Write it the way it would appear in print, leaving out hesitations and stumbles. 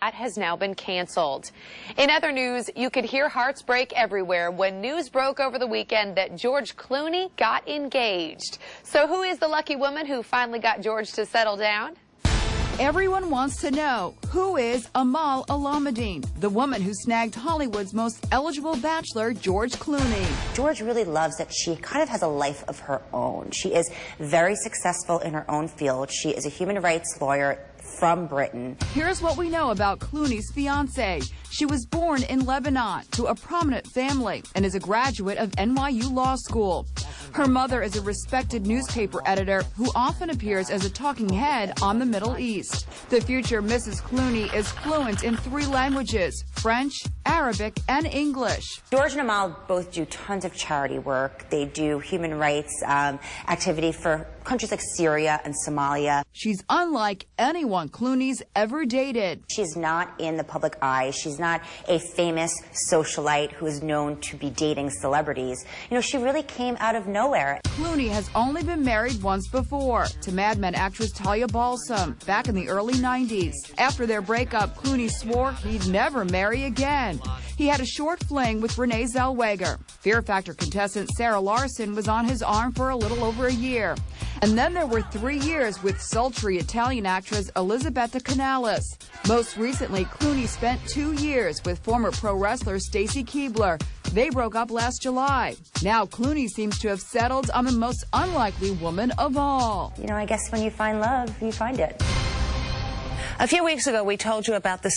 That has now been canceled. In other news, you could hear hearts break everywhere when news broke over the weekend that George Clooney got engaged. So who is the lucky woman who finally got George to settle down? Everyone wants to know, who is Amal Alamuddin, the woman who snagged Hollywood's most eligible bachelor, George Clooney? George really loves that she kind of has a life of her own. She is very successful in her own field. She is a human rights lawyer from Britain. Here's what we know about Clooney's fiancée. She was born in Lebanon to a prominent family and is a graduate of NYU Law School. Her mother is a respected newspaper editor who often appears as a talking head on the Middle East. The future Mrs. Clooney is fluent in 3 languages, French, Arabic, and English. George and Amal both do tons of charity work. They do human rights activity for countries like Syria and Somalia. She's unlike anyone Clooney's ever dated. She's not in the public eye. She's not a famous socialite who is known to be dating celebrities. You know, she really came out of nowhere. Clooney has only been married once before, to Mad Men actress Talia Balsam, back in the early 90s. After their breakup, Clooney swore he'd never marry again. He had a short fling with Renee Zellweger. Fear Factor contestant Sarah Larson was on his arm for a little over a year. And then there were 3 years with sultry Italian actress Elisabetta Canalis. Most recently, Clooney spent 2 years with former pro wrestler Stacy Keibler. They broke up last July. Now Clooney seems to have settled on the most unlikely woman of all. You know, I guess when you find love, you find it. A few weeks ago, we told you about the